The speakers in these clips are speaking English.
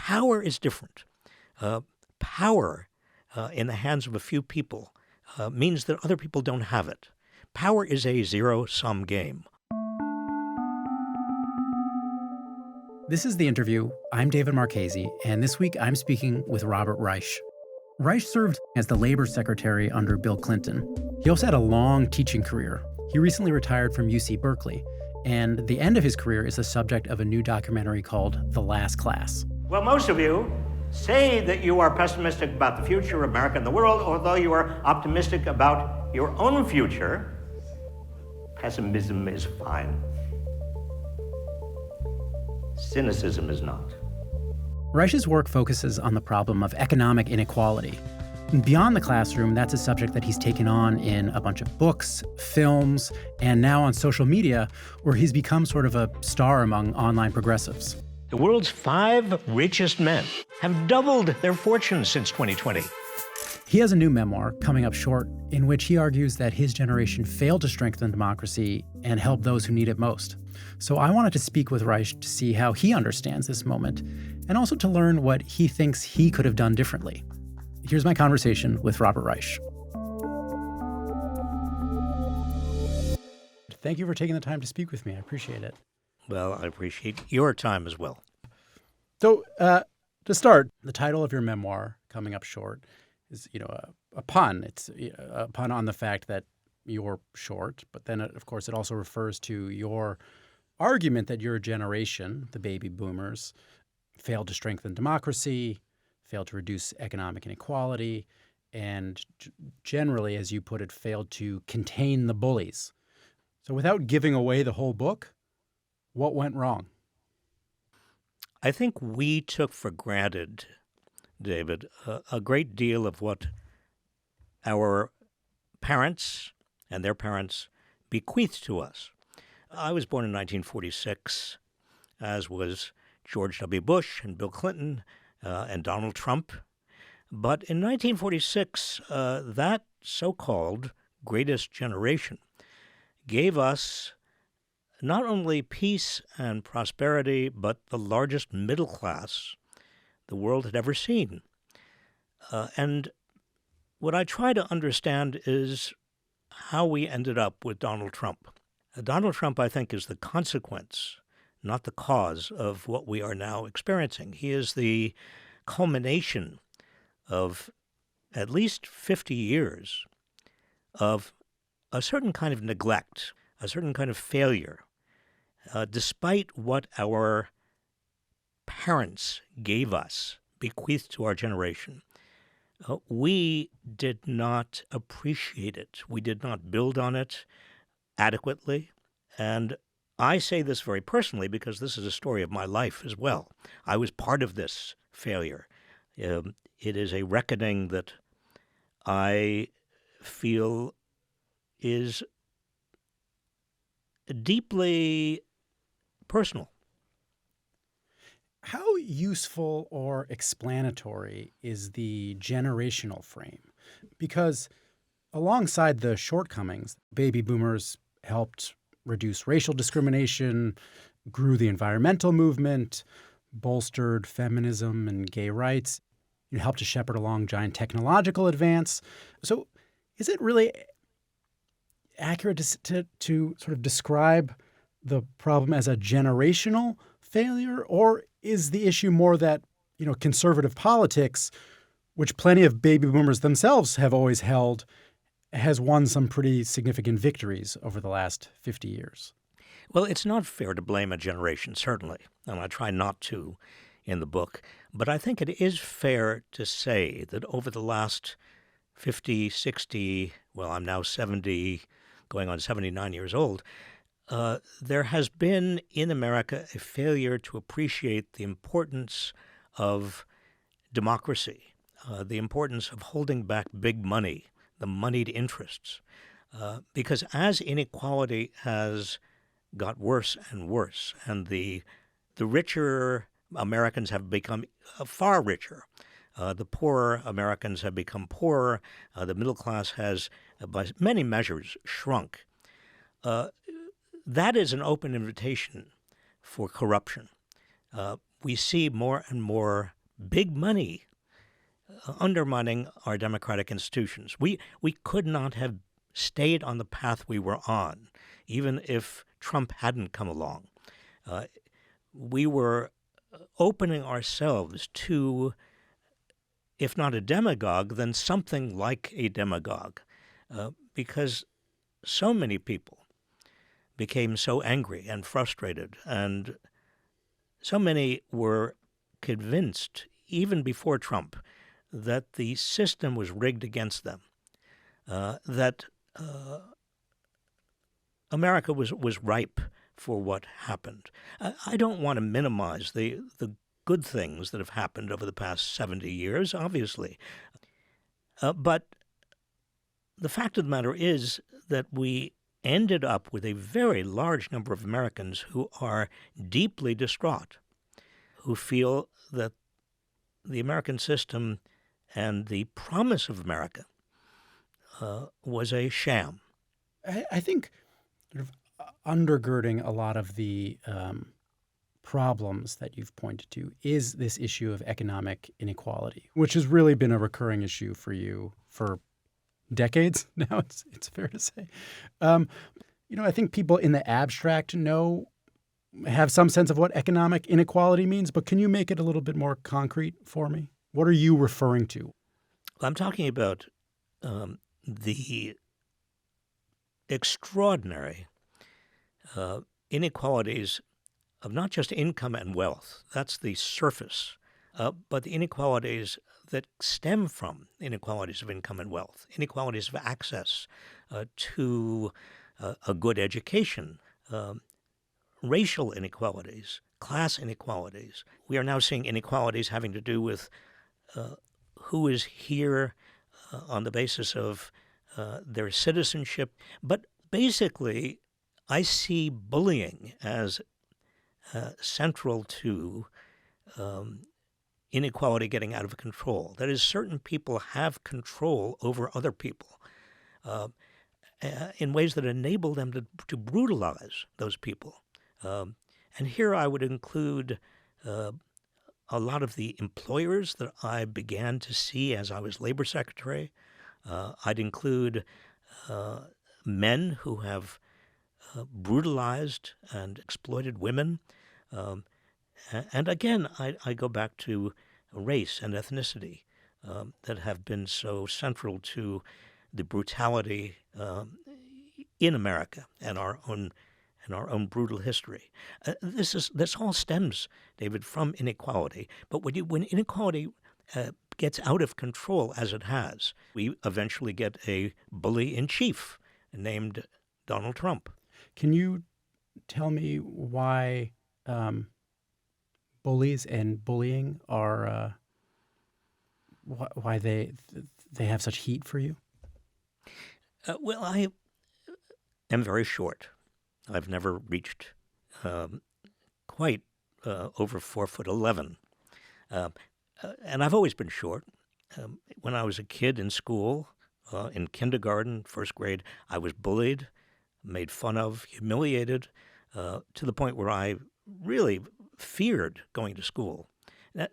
Power is different. Power in the hands of a few people means that other people don't have it. Power is a zero-sum game. This is The Interview. I'm David Marchese, and this week I'm speaking with Robert Reich. Reich served as the Labor Secretary under Bill Clinton. He also had a long teaching career. He recently retired from UC Berkeley, and the end of his career is the subject of a new documentary called The Last Class. Well, most of you say that you are pessimistic about the future of America and the world, although you are optimistic about your own future. Pessimism is fine. Cynicism is not. Reich's work focuses on the problem of economic inequality. And beyond the classroom, that's a subject that he's taken on in a bunch of books, films, and now on social media, where he's become sort of a star among online progressives. The world's 5 richest men have doubled their fortunes since 2020. He has a new memoir, Coming Up Short, in which he argues that his generation failed to strengthen democracy and help those who need it most. So I wanted to speak with Reich to see how he understands this moment, and also to learn what he thinks he could have done differently. Here's my conversation with Robert Reich. Thank you for taking the time to speak with me. I appreciate it. Well, I appreciate your time as well. So, to start, the title of your memoir, Coming Up Short, is, a pun. It's a pun on the fact that you're short, but then, of course, it also refers to your argument that your generation, the baby boomers, failed to strengthen democracy, failed to reduce economic inequality, and generally, as you put it, failed to contain the bullies. So without giving away the whole book, what went wrong? I think we took for granted, David, a great deal of what our parents and their parents bequeathed to us. I was born in 1946, as was George W. Bush and Bill Clinton and Donald Trump. But in 1946, that so-called greatest generation gave us not only peace and prosperity, but the largest middle class the world had ever seen. And what I try to understand is how we ended up with Donald Trump. Donald Trump, I think, is the consequence, not the cause, of what we are now experiencing. He is the culmination of at least 50 years of a certain kind of neglect, a certain kind of failure. Despite what our parents gave us, bequeathed to our generation, we did not appreciate it. We did not build on it adequately. And I say this very personally because this is a story of my life as well. I was part of this failure. It is a reckoning that I feel is deeply personal. How useful or explanatory is the generational frame? Because alongside the shortcomings, baby boomers helped reduce racial discrimination, grew the environmental movement, bolstered feminism and gay rights, helped to shepherd along giant technological advance. So is it really accurate to sort of describe the problem as a generational failure, or is the issue more that, conservative politics, which plenty of baby boomers themselves have always held, has won some pretty significant victories over the last 50 years? Well, it's not fair to blame a generation, certainly, and I try not to in the book, but I think it is fair to say that over the last 50, 60, well, I'm now 70, going on 79 years old, there has been in America a failure to appreciate the importance of democracy, the importance of holding back big money, the moneyed interests. Because as inequality has got worse and worse, and the richer Americans have become far richer, the poorer Americans have become poorer, the middle class has, by many measures, shrunk. That is an open invitation for corruption. We see more and more big money undermining our democratic institutions. We could not have stayed on the path we were on, even if Trump hadn't come along. We were opening ourselves to, if not a demagogue, then something like a demagogue, because so many people became so angry and frustrated, and so many were convinced, even before Trump, that the system was rigged against them, that America was ripe for what happened. I don't want to minimize the good things that have happened over the past 70 years, obviously. But the fact of the matter is that we ended up with a very large number of Americans who are deeply distraught, who feel that the American system and the promise of America was a sham. I think sort of undergirding a lot of the problems that you've pointed to is this issue of economic inequality, which has really been a recurring issue for you for decades now, it's fair to say. I think people in the abstract have some sense of what economic inequality means, but can you make it a little bit more concrete for me? What are you referring to? I'm talking about the extraordinary inequalities of not just income and wealth. That's the surface. But the inequalities that stem from inequalities of income and wealth, inequalities of access to a good education, racial inequalities, class inequalities. We are now seeing inequalities having to do with who is here on the basis of their citizenship. But basically, I see bullying as central to inequality getting out of control. That is, certain people have control over other people in ways that enable them to brutalize those people. And here I would include a lot of the employers that I began to see as I was Labor Secretary. I'd include men who have brutalized and exploited women. And again, I go back to race and ethnicity that have been so central to the brutality in America and our own brutal history. This all stems, David, from inequality. But when inequality gets out of control, as it has, we eventually get a bully in chief named Donald Trump. Can you tell me why bullies and bullying are why they have such heat for you? Well, I am very short. I've never reached quite over 4'11", and I've always been short. When I was a kid in school, in kindergarten, first grade, I was bullied, made fun of, humiliated, to the point where I really feared going to school.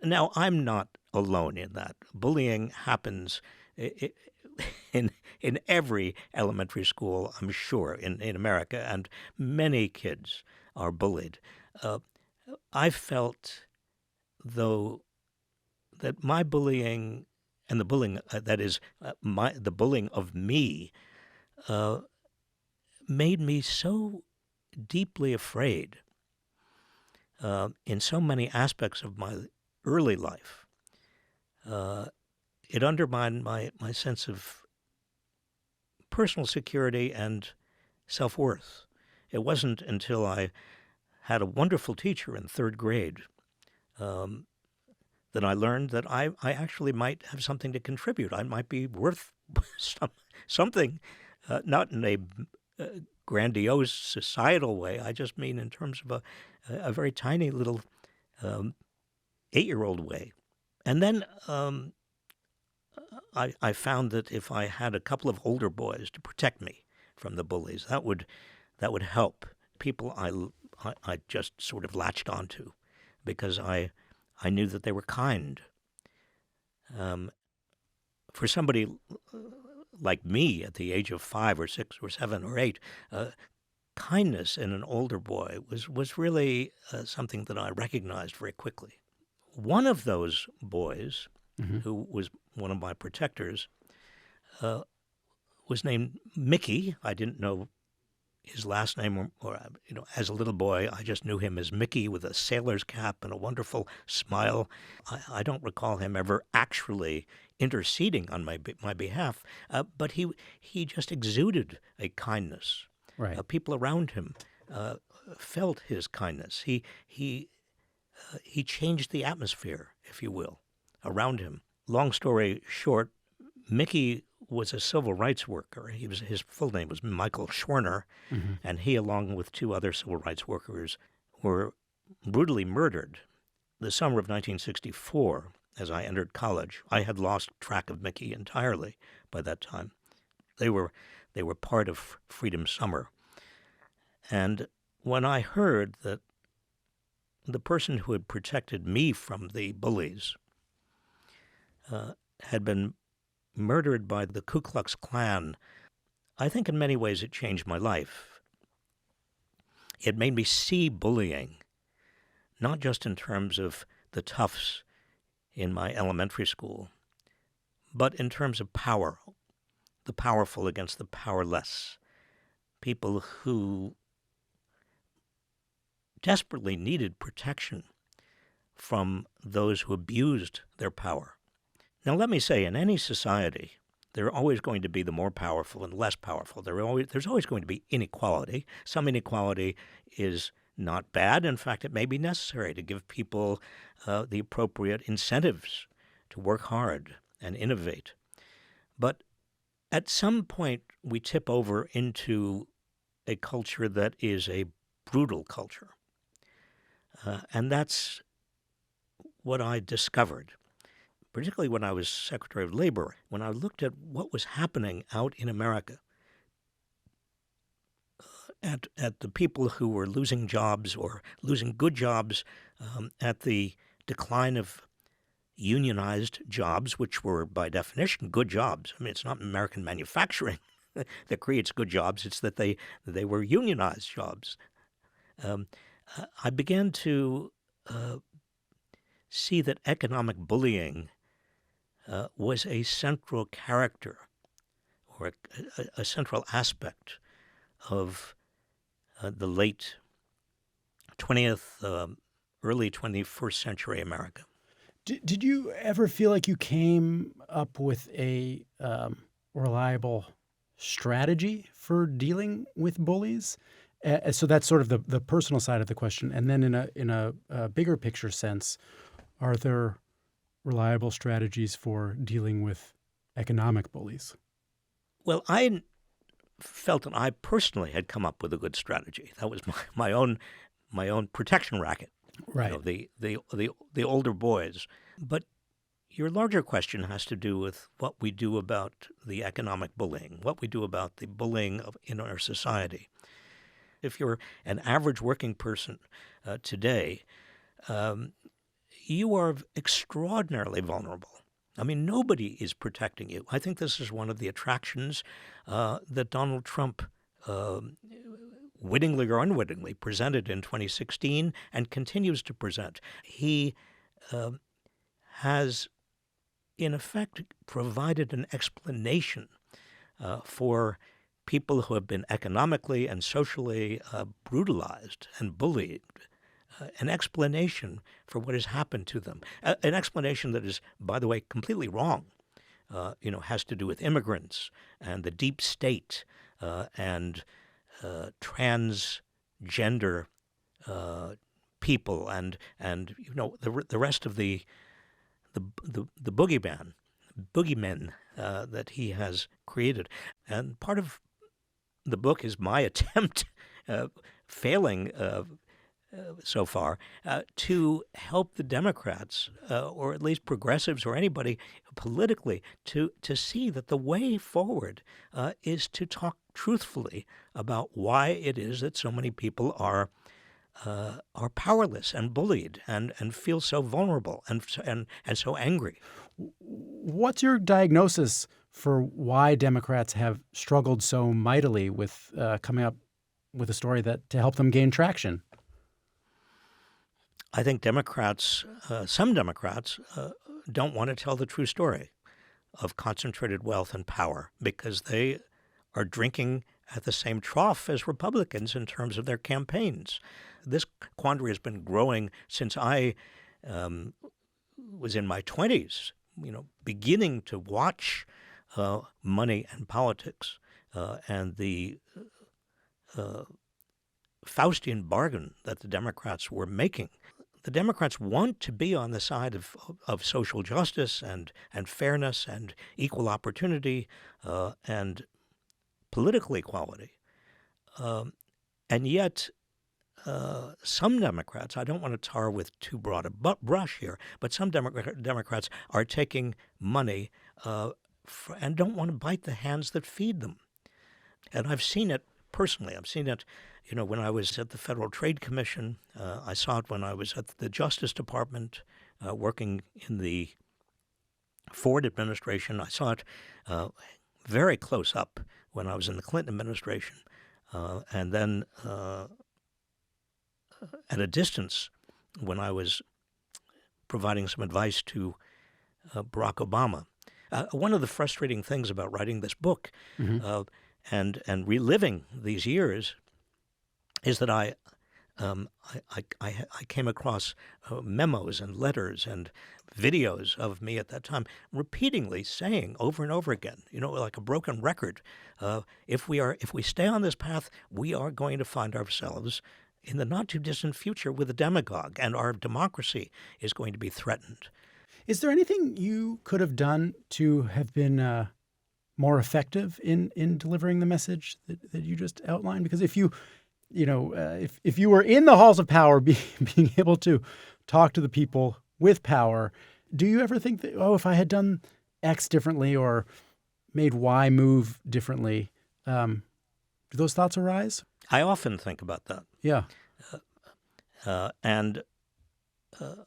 Now, I'm not alone in that. Bullying happens in every elementary school, I'm sure, in America, and many kids are bullied. I felt, though, that my bullying and the bullying the bullying of me made me so deeply afraid in so many aspects of my early life. It undermined my sense of personal security and self-worth. It wasn't until I had a wonderful teacher in third grade that I learned that I actually might have something to contribute. I might be worth something, not in a grandiose societal way. I just mean in terms of a very tiny little 8-year-old way. And then I found that if I had a couple of older boys to protect me from the bullies, that would help. People I just sort of latched onto because I knew that they were kind For somebody like me at the age of 5 or 6 or 7 or 8, kindness in an older boy was really something that I recognized very quickly. One of those boys, who was one of my protectors, was named Mickey. I didn't know his last name, or as a little boy, I just knew him as Mickey with a sailor's cap and a wonderful smile. I don't recall him ever actually interceding on my behalf, but he just exuded a kindness. Right. People around him felt his kindness. He changed the atmosphere, if you will, around him. Long story short, Mickey was a civil rights worker. His full name was Michael Schwerner, and he, along with 2 other civil rights workers, were brutally murdered. The summer of 1964, as I entered college, I had lost track of Mickey entirely by that time. They were part of Freedom Summer. And when I heard that the person who had protected me from the bullies had been murdered by the Ku Klux Klan, I think in many ways it changed my life. It made me see bullying, not just in terms of the toughs in my elementary school, but in terms of power, the powerful against the powerless, people who desperately needed protection from those who abused their power. Now, let me say, in any society, there are always going to be the more powerful and less powerful. There's always going to be inequality. Some inequality is not bad. In fact, it may be necessary to give people the appropriate incentives to work hard and innovate. But at some point, we tip over into a culture that is a brutal culture. And that's what I discovered, particularly when I was Secretary of Labor, when I looked at what was happening out in America, at the people who were losing jobs or losing good jobs, at the decline of unionized jobs, which were by definition good jobs. I mean, it's not American manufacturing that creates good jobs. It's that they were unionized jobs. I began to see that economic bullying was a central character or a central aspect of the late 20th, early 21st century America. Did you ever feel like you came up with a reliable strategy for dealing with bullies? So that's sort of the personal side of the question. And then in a bigger picture sense, are there reliable strategies for dealing with economic bullies? Well, I felt that I personally had come up with a good strategy. That was my own protection racket. Right. The older boys. But your larger question has to do with what we do about the economic bullying, what we do about the bullying in our society. If you're an average working person today, you are extraordinarily vulnerable. I mean, nobody is protecting you. I think this is one of the attractions that Donald Trump, wittingly or unwittingly, presented in 2016 and continues to present. He has, in effect, provided an explanation for people who have been economically and socially brutalized and bullied, an explanation for what has happened to them, an explanation that is, by the way, completely wrong, has to do with immigrants and the deep state and transgender people and the rest of the boogeymen that he has created. And part of the book is my attempt, failing so far, to help the Democrats, or at least progressives or anybody politically, to see that the way forward is to talk truthfully about why it is that so many people are are powerless and bullied and feel so vulnerable and so angry. What's your diagnosis for why Democrats have struggled so mightily with coming up with a story that to help them gain traction? I think Democrats, some Democrats, don't want to tell the true story of concentrated wealth and power because they are drinking at the same trough as Republicans in terms of their campaigns. This quandary has been growing since I was in my 20s, beginning to watch money and politics and the Faustian bargain that the Democrats were making. The Democrats want to be on the side of social justice and fairness and equal opportunity and political equality. And yet some Democrats, I don't want to tar with too broad a brush here, but some Democrats are taking money and don't want to bite the hands that feed them. And I've seen it personally. I've seen it, when I was at the Federal Trade Commission. I saw it when I was at the Justice Department working in the Ford administration. I saw it very close up when I was in the Clinton administration. And then at a distance when I was providing some advice to Barack Obama. One of the frustrating things about writing this book and reliving these years is that I came across memos and letters and videos of me at that time repeatedly saying over and over again, like a broken record, if we stay on this path, we are going to find ourselves in the not too distant future with a demagogue, and our democracy is going to be threatened. Is there anything you could have done to have been more effective in delivering the message that you just outlined? Because if you were in the halls of power, being able to talk to the people with power, do you ever think that, if I had done X differently or made Y move differently, do those thoughts arise? I often think about that. Yeah. And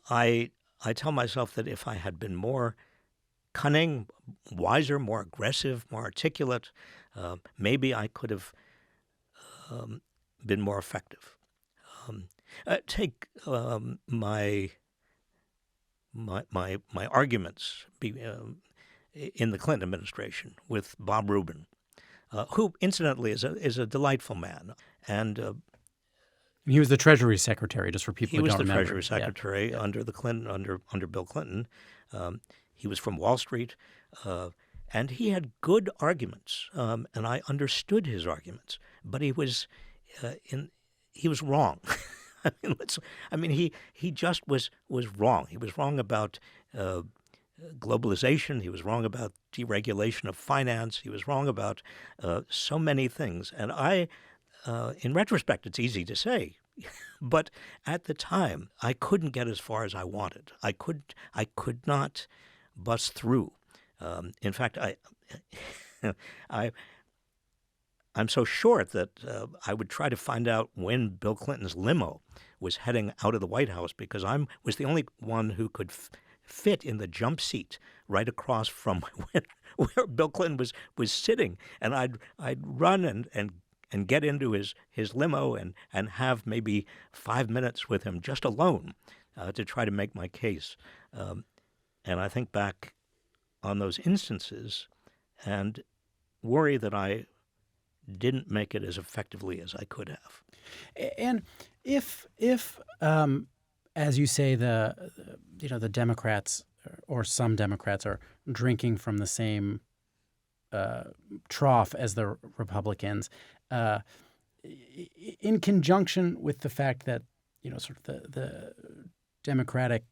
I tell myself that if I had been more cunning, wiser, more aggressive, more articulate, maybe I could have been more effective. Take my arguments in the Clinton administration with Bob Rubin, who incidentally is a delightful man, and he was the Treasury Secretary, just for people who don't remember. He was the Treasury Secretary under the Clinton, under Bill Clinton. He was from Wall Street, and he had good arguments, and I understood his arguments. But he was wrong. He just was wrong. He was wrong about globalization. He was wrong about deregulation of finance. He was wrong about so many things. And in retrospect, it's easy to say, but at the time, I couldn't get as far as I wanted. I could not bust through. In fact, I'm so short that I would try to find out when Bill Clinton's limo was heading out of the White House because I was the only one who could fit in the jump seat right across from where Bill Clinton was sitting, and I'd run and get into his limo and have maybe 5 minutes with him just alone to try to make my case. And I think back on those instances and worry that I didn't make it as effectively as I could have. And if as you say, the Democrats or some Democrats are drinking from the same trough as the Republicans, in conjunction with the fact that sort of the Democratic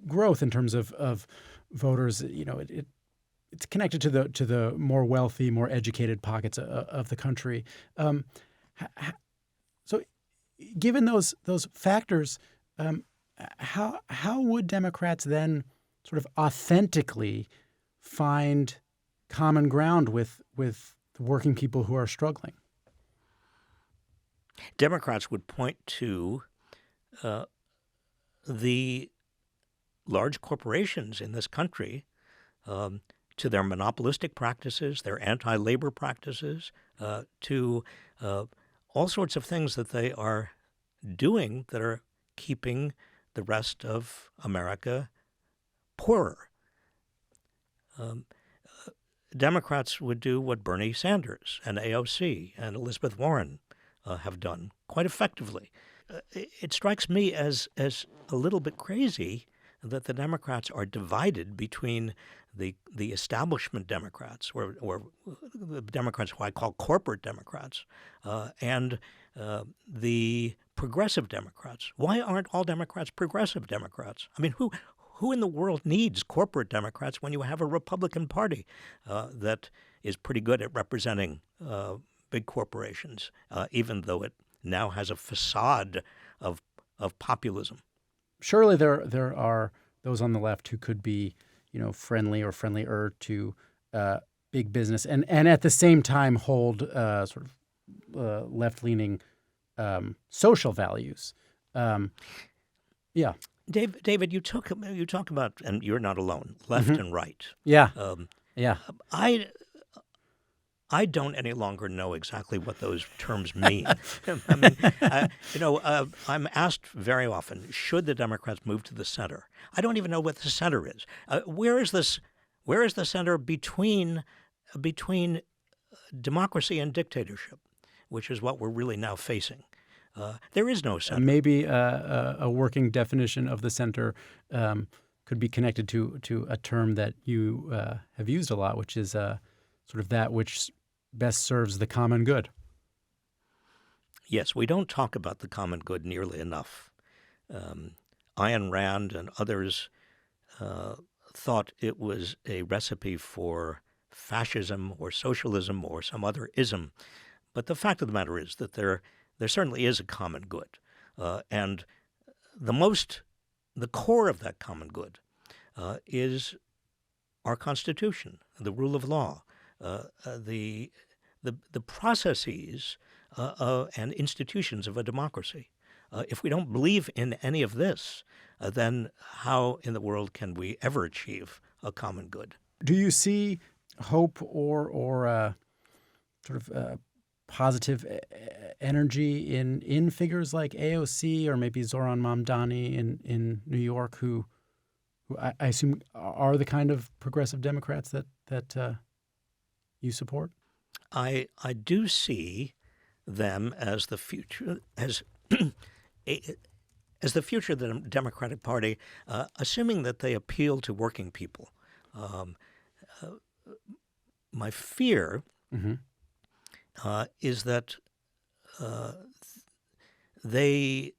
growth in terms of voters, it's connected to the more wealthy, more educated pockets of the country. So, given those factors, how would Democrats then sort of authentically find common ground with the working people who are struggling? Democrats would point to the large corporations in this country, to their monopolistic practices, their anti-labor practices, to all sorts of things that they are doing that are keeping the rest of America poorer. Democrats would do what Bernie Sanders and AOC and Elizabeth Warren have done quite effectively. It strikes me as a little bit crazy that the Democrats are divided between the establishment Democrats, or the Democrats who I call corporate Democrats, and the progressive Democrats. Why aren't all Democrats progressive Democrats? I mean, who in the world needs corporate Democrats when you have a Republican Party that is pretty good at representing big corporations, even though it now has a facade of populism? Surely there are those on the left who could be, friendly or friendlier to big business, and at the same time hold sort of left-leaning social values. Yeah. David, you talk about, and you're not alone, left and right. Yeah. Yeah. I don't any longer know exactly what those terms mean. I mean, I'm asked very often, should the Democrats move to the center? I don't even know what the center is. Where is this? Where is the center between democracy and dictatorship, which is what we're really now facing? There is no center. Maybe a working definition of the center could be connected to a term that you have used a lot, which is sort of that which best serves the common good. Yes, we don't talk about the common good nearly enough. Ayn Rand and others thought it was a recipe for fascism or socialism or some other ism. But the fact of the matter is that there certainly is a common good. And the core of that common good is our Constitution, the rule of law, the processes and institutions of a democracy. If we don't believe in any of this, then how in the world can we ever achieve a common good? Do you see hope or sort of positive energy in figures like AOC or maybe Zoran Mamdani in New York, who I assume are the kind of progressive Democrats that you support? I do see them as the future, as the future of the Democratic Party, assuming that they appeal to working people. My fear is that they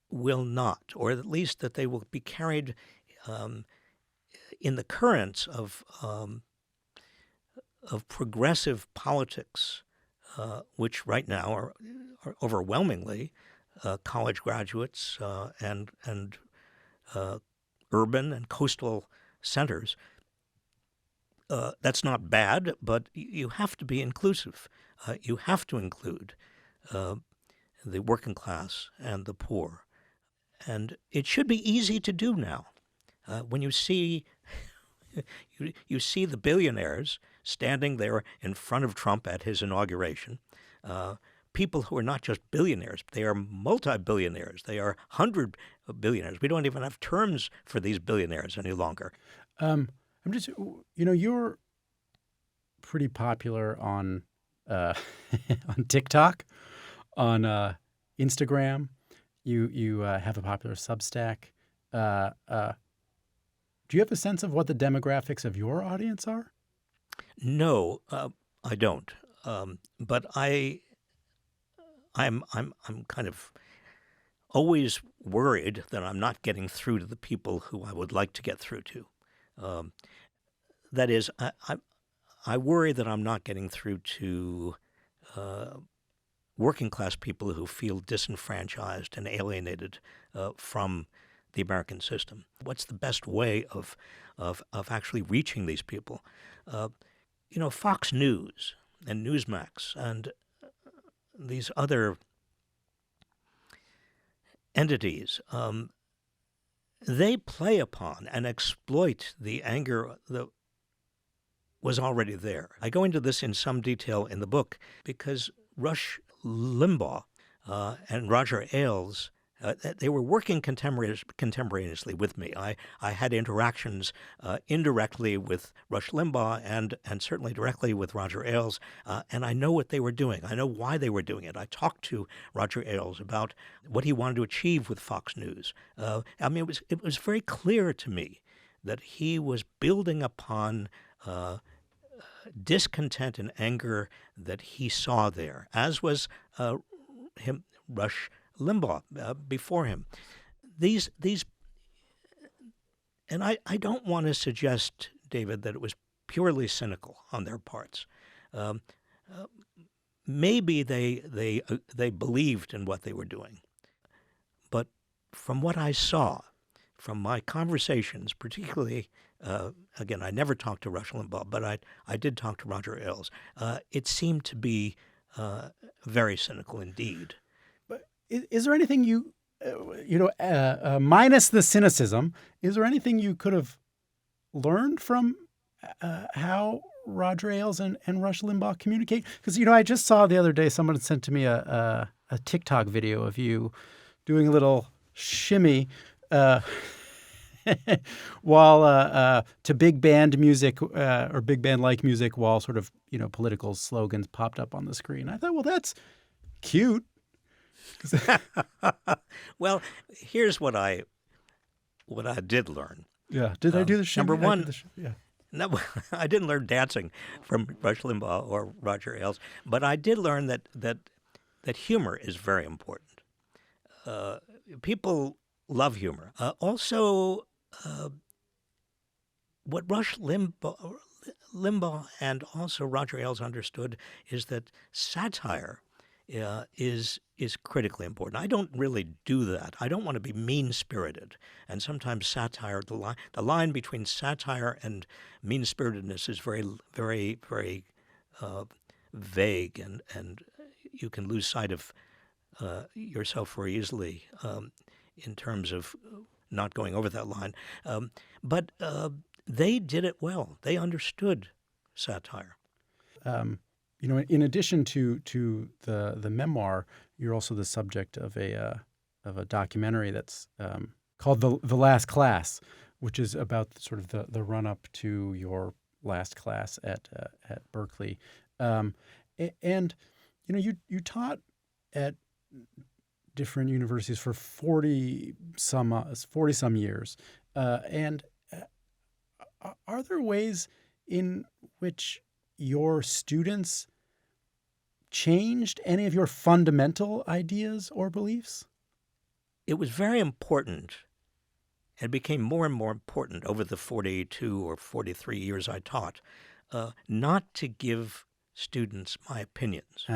will not, or at least that they will be carried in the currents of progressive politics, which right now are overwhelmingly college graduates and urban and coastal centers. That's not bad, but you have to be inclusive. You have to include the working class and the poor. And it should be easy to do now. When you see you see the billionaires standing there in front of Trump at his inauguration, people who are not just billionaires, they are multi-billionaires. They are 100 billionaires. We don't even have terms for these billionaires any longer. I'm just, you're pretty popular on on TikTok, on Instagram. You have a popular Substack. Do you have a sense of what the demographics of your audience are? No, I don't. But I'm kind of always worried that I'm not getting through to the people who I would like to get through to. That is, I worry that I'm not getting through to working class people who feel disenfranchised and alienated from the American system. What's the best way of actually reaching these people? Fox News and Newsmax and these other entities, they play upon and exploit the anger that was already there. I go into this in some detail in the book because Rush Limbaugh and Roger Ailes, they were working contemporaneously with me. I had interactions indirectly with Rush Limbaugh and certainly directly with Roger Ailes, and I know what they were doing. I know why they were doing it. I talked to Roger Ailes about what he wanted to achieve with Fox News. I mean, it was very clear to me that he was building upon discontent and anger that he saw there, as was Rush Limbaugh before him. These, and I don't want to suggest, David, that it was purely cynical on their parts. Maybe they believed in what they were doing, but from what I saw, from my conversations, particularly, again, I never talked to Rush Limbaugh, but I did talk to Roger Ailes. It seemed to be very cynical indeed. Is there anything minus the cynicism, is there anything you could have learned from how Roger Ailes and Rush Limbaugh communicate? Because, I just saw the other day someone sent to me a TikTok video of you doing a little shimmy while to big band music or big band-like music while sort of, political slogans popped up on the screen. I thought, well, that's cute. Well, here's what I did learn. Yeah. Did I do the shimmy? Number one, yeah. No, I didn't learn dancing from Rush Limbaugh or Roger Ailes, but I did learn that humor is very important. People love humor. Also, what Rush Limbaugh and also Roger Ailes understood is that satire is critically important. I don't really do that. I don't want to be mean-spirited. And sometimes satire, the line between satire and mean-spiritedness is very, very, very vague, and you can lose sight of yourself very easily in terms of not going over that line. But they did it well. They understood satire. In addition to the memoir, you're also the subject of a documentary that's called The Last Class, which is about sort of the run up to your last class at Berkeley, and you taught at different universities for 40 some years, and are there ways in which your students changed any of your fundamental ideas or beliefs? It was very important. It became more and more important over the 42 or 43 years I taught, not to give students my opinions.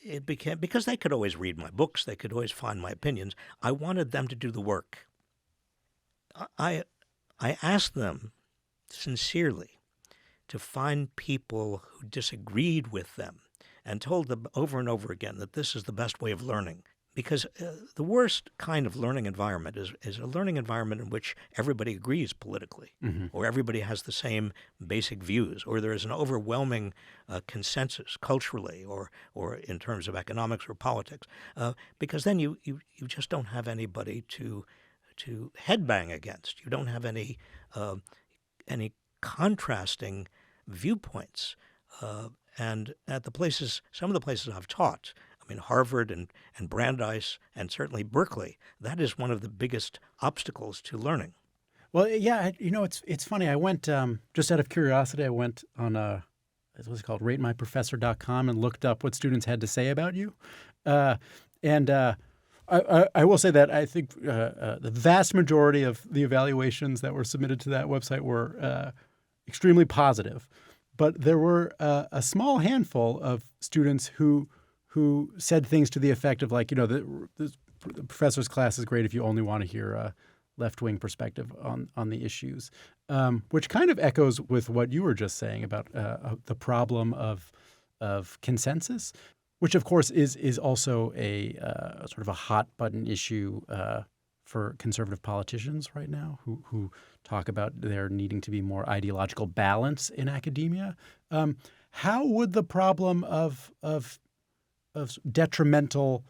It became, because they could always read my books, they could always find my opinions. I wanted them to do the work. I asked them sincerely to find people who disagreed with them and told them over and over again that this is the best way of learning. Because the worst kind of learning environment is a learning environment in which everybody agrees politically, or everybody has the same basic views, or there is an overwhelming consensus culturally or in terms of economics or politics. Because then you just don't have anybody to headbang against. You don't have any contrasting viewpoints. And at some of the places I've taught, I mean, Harvard and Brandeis and certainly Berkeley, that is one of the biggest obstacles to learning. Well, yeah, it's funny. I went, just out of curiosity, I went on what's it called, ratemyprofessor.com, and looked up what students had to say about you. And I will say that I think the vast majority of the evaluations that were submitted to that website were extremely positive. But there were a small handful of students who said things to the effect of, like, the professor's class is great if you only want to hear a left-wing perspective on the issues, which kind of echoes with what you were just saying about the problem of of consensus, which of course is also a sort of a hot button issue for conservative politicians right now who talk about there needing to be more ideological balance in academia. How would the problem of detrimental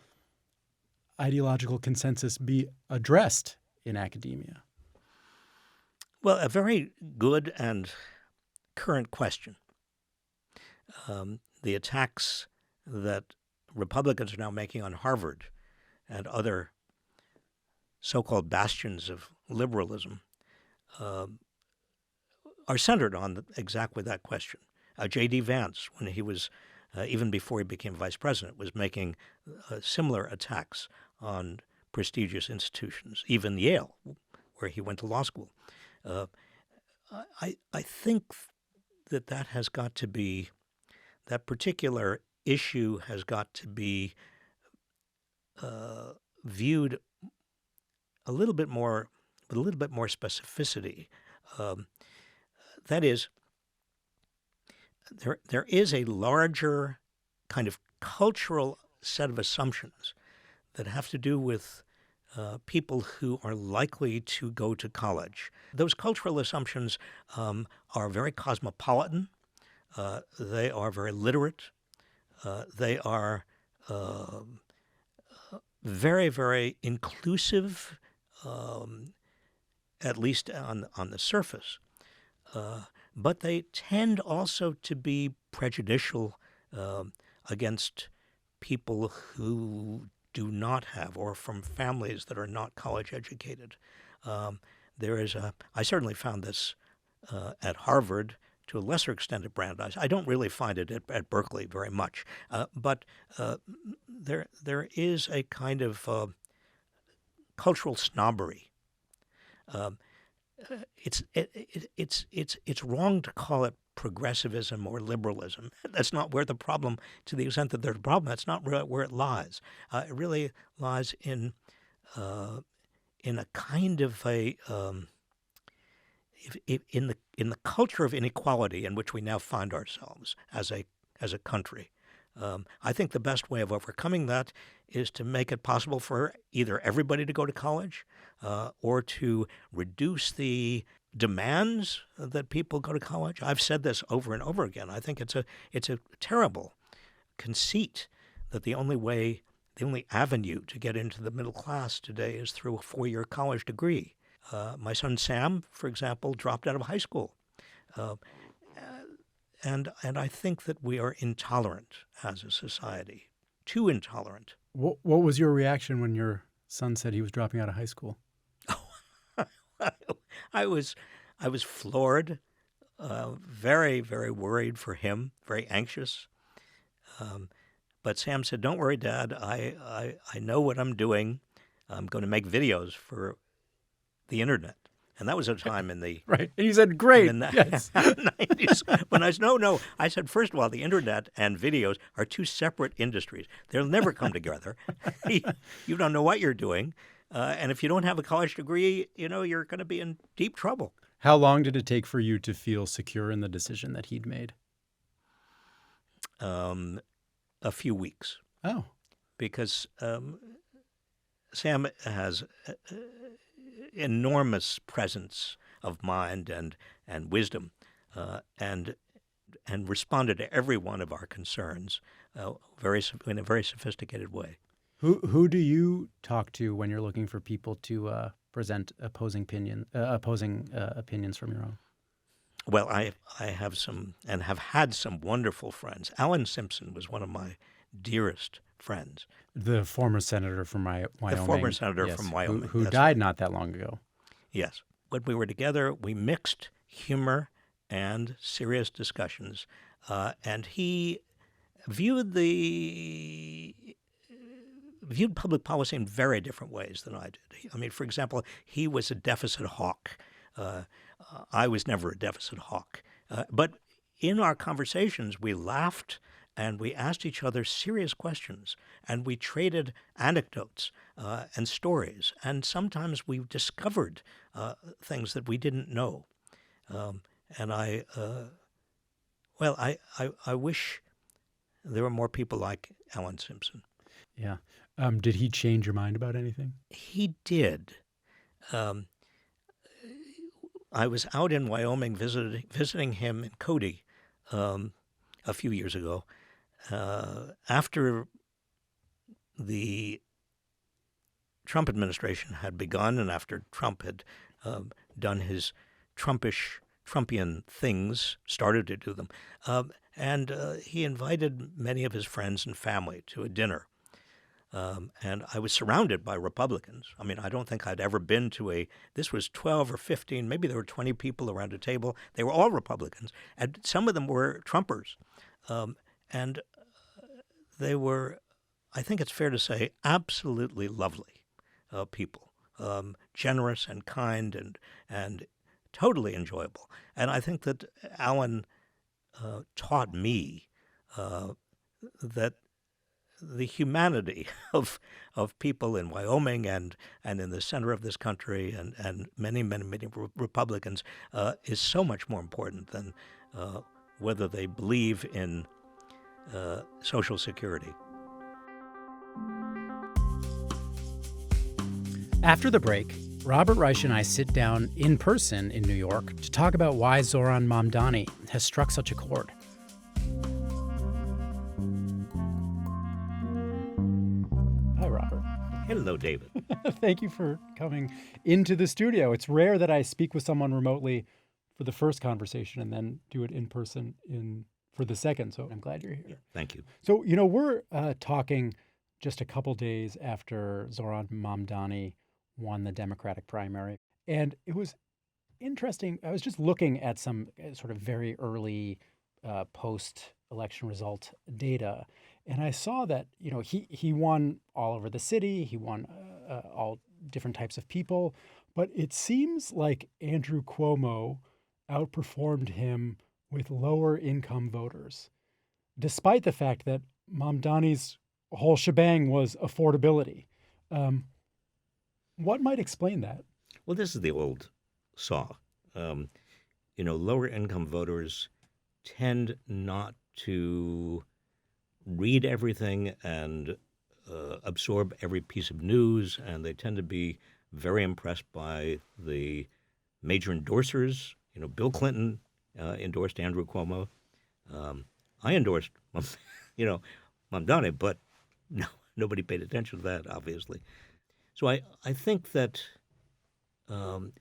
ideological consensus be addressed in academia? Well, a very good and current question. The attacks that Republicans are now making on Harvard and other so-called bastions of liberalism are centered on exactly that question. J.D. Vance, when he was, even before he became vice president, was making similar attacks on prestigious institutions, even Yale, where he went to law school. I think that has got to be, that particular issue has got to be viewed a little bit more, with a little bit more specificity. That is, there is a larger kind of cultural set of assumptions that have to do with people who are likely to go to college. Those cultural assumptions are very cosmopolitan. They are very literate. They are very, very inclusive, at least on the surface. But they tend also to be prejudicial against people who do not have, or from families that are not college educated. I certainly found this at Harvard, to a lesser extent at Brandeis. I don't really find it at Berkeley very much, but there is a kind of cultural snobbery. It's wrong to call it progressivism or liberalism. That's not where the problem, to the extent that there's a problem, that's not where it lies. It really lies in a kind of in the culture of inequality in which we now find ourselves as a country. I think the best way of overcoming that is to make it possible for either everybody to go to college or to reduce the demands that people go to college. I've said this over and over again. I think it's a terrible conceit that the only avenue to get into the middle class today is through a 4-year college degree. My son Sam, for example, dropped out of high school. And I think that we are intolerant as a society, too intolerant. What was your reaction when your son said he was dropping out of high school? I was floored, very, very worried for him, very anxious. But Sam said, "Don't worry, Dad. I know what I'm doing. I'm going to make videos for the internet." And that was a time in the right. And you said, "Great." in the yes. 90s. When I said, no. I said, first of all, the internet and videos are two separate industries. They'll never come together. You don't know what you're doing. And if you don't have a college degree, you're going to be in deep trouble. How long did it take for you to feel secure in the decision that he'd made? A few weeks. Oh. Because Sam has enormous presence of mind and wisdom, and responded to every one of our concerns in a very sophisticated way. Who do you talk to when you're looking for people to present opposing opinions from your own? Well, I have some and have had some wonderful friends. Alan Simpson was one of my dearest friends. The former senator from Wyoming. The former senator from Wyoming. Who died not that long ago. Yes. When we were together, we mixed humor and serious discussions. And he viewed public policy in very different ways than I did. I mean, for example, he was a deficit hawk. I was never a deficit hawk. But in our conversations, we laughed and we asked each other serious questions, and we traded anecdotes and stories, and sometimes we discovered things that we didn't know. And I wish there were more people like Alan Simpson. Yeah. Did he change your mind about anything? He did. Um, I was out in Wyoming visiting him in Cody a few years ago. After the Trump administration had begun and after Trump had done his Trumpian things, started to do them, and he invited many of his friends and family to a dinner. And I was surrounded by Republicans. I mean, I don't think I'd ever been to this was 12 or 15, maybe there were 20 people around a table. They were all Republicans, and some of them were Trumpers. And they were, I think it's fair to say, absolutely lovely people, generous and kind and totally enjoyable. And I think that Alan taught me that the humanity of people in Wyoming and in the center of this country and many Republicans is so much more important than whether they believe in Social Security. After the break, Robert Reich and I sit down in person in New York to talk about why Zoran Mamdani has struck such a chord. Hi, Robert. Hello, David. Thank you for coming into the studio. It's rare that I speak with someone remotely for the first conversation and then do it in person for the second, so I'm glad you're here. Thank you. So, we're talking just a couple days after Zoran Mamdani won the Democratic primary. And it was interesting. I was just looking at some sort of very early post-election result data, and I saw that, he won all over the city. He won all different types of people. But it seems like Andrew Cuomo outperformed him with lower income voters, despite the fact that Mamdani's whole shebang was affordability. What might explain that? Well, this is the old saw. Lower income voters tend not to read everything and absorb every piece of news, and they tend to be very impressed by the major endorsers. Bill Clinton endorsed Andrew Cuomo. I endorsed, Mamdani, but nobody paid attention to that, obviously. So I think that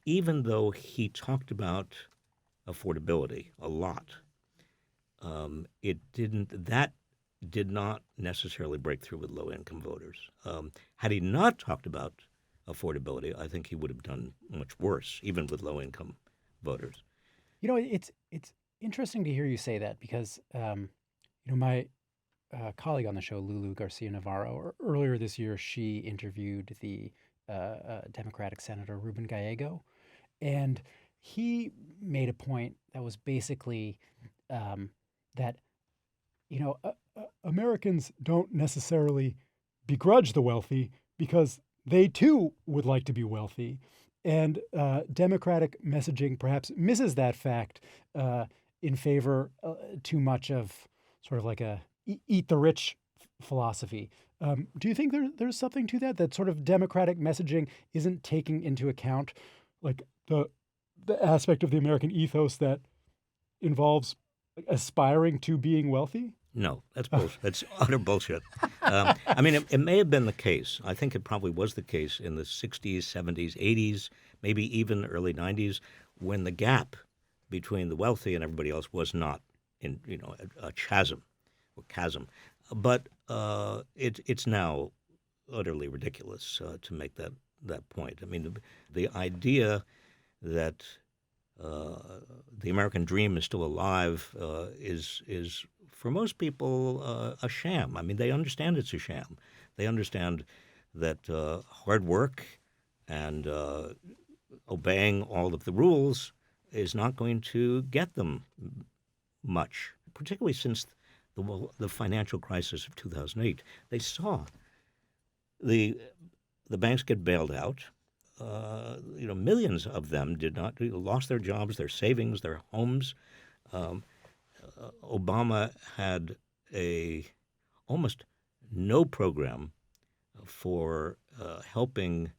even though he talked about affordability a lot, that did not necessarily break through with low-income voters. Had he not talked about affordability, I think he would have done much worse, even with low-income voters. It's interesting to hear you say that because, my colleague on the show, Lulu Garcia-Navarro, earlier this year, she interviewed the Democratic Senator Ruben Gallego, and he made a point that was basically that, Americans don't necessarily begrudge the wealthy because they too would like to be wealthy. And Democratic messaging perhaps misses that fact in favor too much of sort of like a eat the rich philosophy. Do you think there's something to that sort of Democratic messaging isn't taking into account like the aspect of the American ethos that involves aspiring to being wealthy? No, that's bullshit. That's utter bullshit. It may have been the case. I think it probably was the case in the 60s, 70s, 80s, maybe even early 90s, when the gap between the wealthy and everybody else was not in, a chasm. But it's now utterly ridiculous to make that point. I mean, the idea that the American dream is still alive is for most people a sham. I mean, they understand it's a sham. They understand that hard work and obeying all of the rules is not going to get them much, particularly since the financial crisis of 2008. They saw the banks get bailed out. Millions of them lost their jobs, their savings, their homes. Obama had almost no program for helping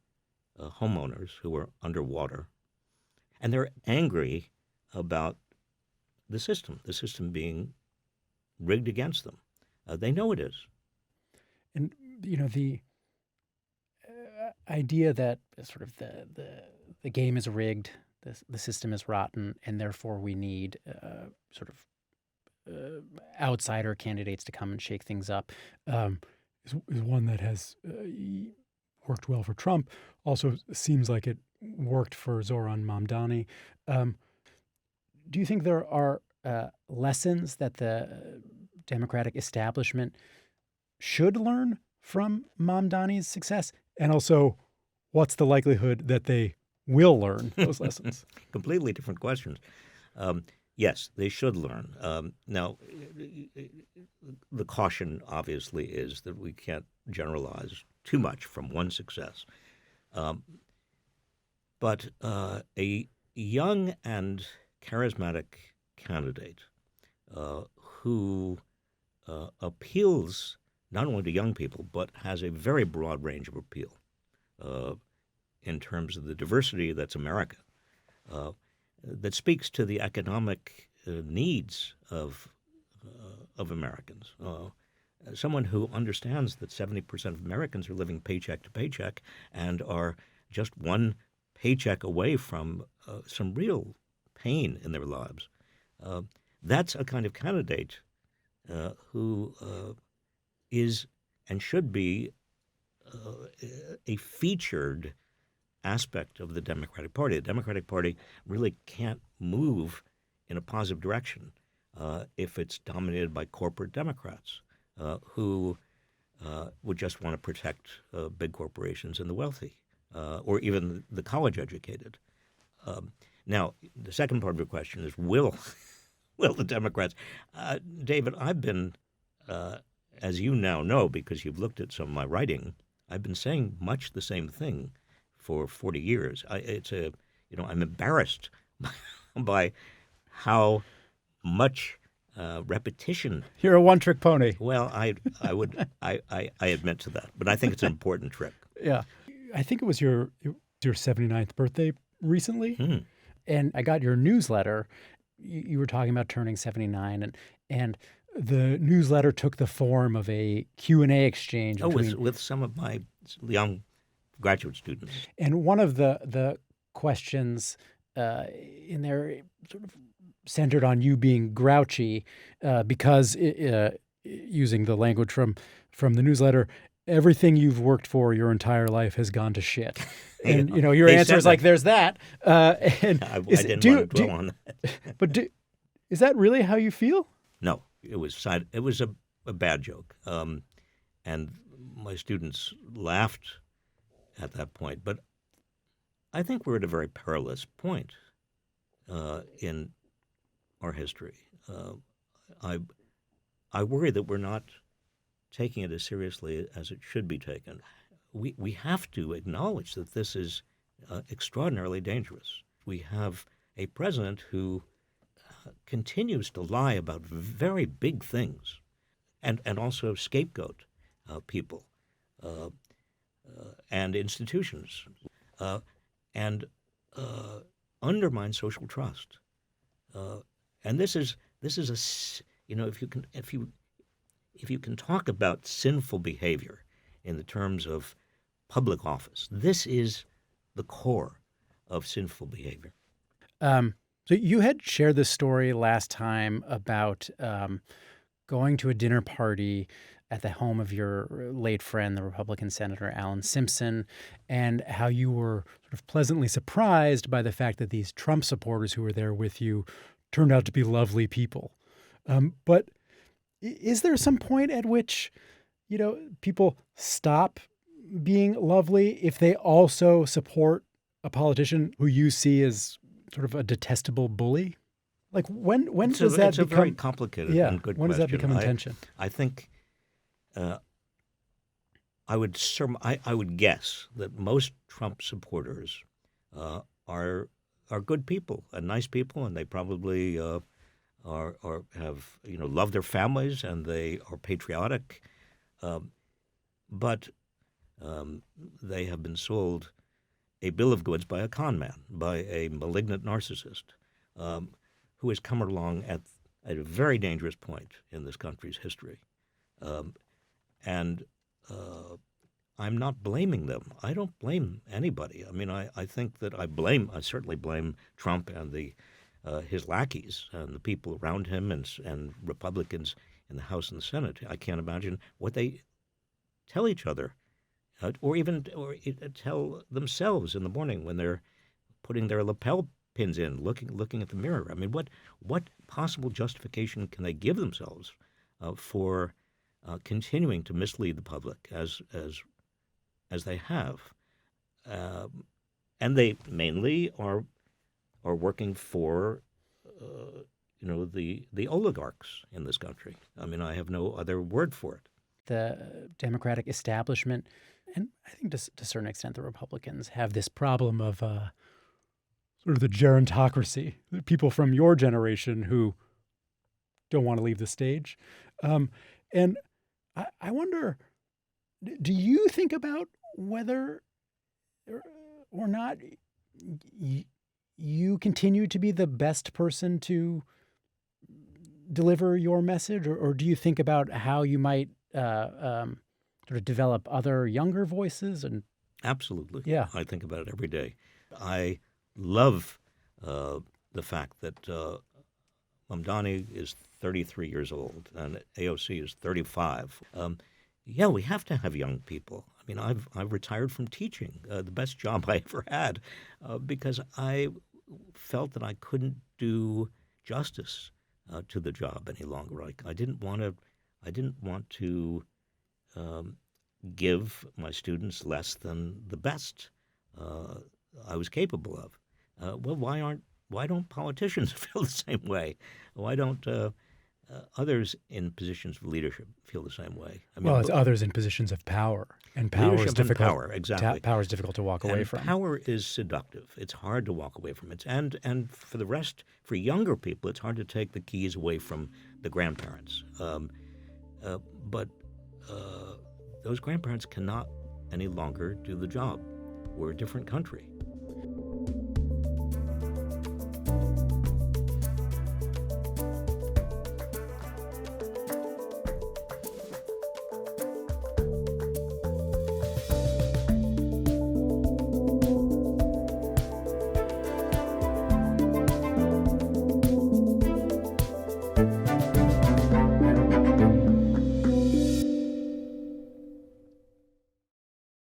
homeowners who are underwater, and they're angry about the system being rigged against them. They know it is. And the idea that sort of the game is rigged, the system is rotten, and therefore we need sort of outsider candidates to come and shake things up is one that has worked well for Trump. Also seems like it worked for Zoran Mamdani. Do you think there are lessons that the Democratic establishment should learn from Mamdani's success? And also, what's the likelihood that they will learn those lessons? Completely different questions. Yes, they should learn. Now, the caution, obviously, is that we can't generalize too much from one success. But a young and charismatic candidate who appeals not only to young people, but has a very broad range of appeal in terms of the diversity that's America, that speaks to the economic needs of Americans. Someone who understands that 70% of Americans are living paycheck to paycheck and are just one paycheck away from some real pain in their lives. That's a kind of candidate who is and should be a featured aspect of the Democratic Party. The Democratic Party really can't move in a positive direction if it's dominated by corporate Democrats who would just want to protect big corporations and the wealthy, or even the college-educated. Now, the second part of your question is, will the Democrats? David, I've been, as you now know because you've looked at some of my writing, I've been saying much the same thing for 40 years. I'm embarrassed by how much repetition. You're a one-trick pony. Well, I admit to that, but I think it's an important trick. Yeah, I think it was your 79th birthday recently, and I got your newsletter. You were talking about turning 79, and the newsletter took the form of a Q&A exchange. With some of my young graduate students. And one of the questions in there sort of centered on you being grouchy because, using the language from the newsletter, everything you've worked for your entire life has gone to shit. And, your answer is like, there's that. And I didn't want to dwell on that. But is that really how you feel? No, it was a bad joke. And my students laughed at that point. But I think we're at a very perilous point in our history. I worry that we're not taking it as seriously as it should be taken. We have to acknowledge that this is extraordinarily dangerous. We have a president who continues to lie about very big things and also scapegoat people and institutions and undermine social trust. And this is if you can talk about sinful behavior in the terms of public office, this is the core of sinful behavior. So you had shared this story last time about going to a dinner party at the home of your late friend, the Republican Senator Alan Simpson, and how you were sort of pleasantly surprised by the fact that these Trump supporters who were there with you turned out to be lovely people. But is there some point at which, people stop being lovely if they also support a politician who you see as sort of a detestable bully? Like when does that become? It's a very complicated and good question. When does that become intention? I think I would guess that most Trump supporters are good people and nice people, and they probably or have love their families and they are patriotic, but they have been sold a bill of goods by a con man, by a malignant narcissist, who has come along at a very dangerous point in this country's history. And I'm not blaming them. I don't blame anybody. I mean, I think that I certainly blame Trump and his lackeys and the people around him and Republicans in the House and the Senate. I can't imagine what they tell each other, or tell themselves in the morning when they're putting their lapel pins in, looking at the mirror. I mean, what possible justification can they give themselves for continuing to mislead the public as they have? And they mainly are working for the oligarchs in this country. I mean, I have no other word for it. The Democratic establishment, and I think to a certain extent the Republicans, have this problem of sort of the gerontocracy, the people from your generation who don't want to leave the stage. And I wonder, do you think about whether or not you continue to be the best person to deliver your message, or do you think about how you might sort of develop other younger voices? And absolutely, yeah, I think about it every day. I love the fact that Mamdani is 33 years old and AOC is 35. Yeah, we have to have young people. I mean, I've retired from teaching, the best job I ever had, because I felt that I couldn't do justice to the job any longer. I didn't want to give my students less than the best I was capable of. Well, why don't politicians feel the same way? Why don't others in positions of leadership feel the same way? I mean, well, it's others in positions of power, and power is difficult. Power, exactly. Power is difficult to walk away from. Power is seductive. It's hard to walk away from it. And for the rest, for younger people, it's hard to take the keys away from the grandparents. But those grandparents cannot any longer do the job. We're a different country.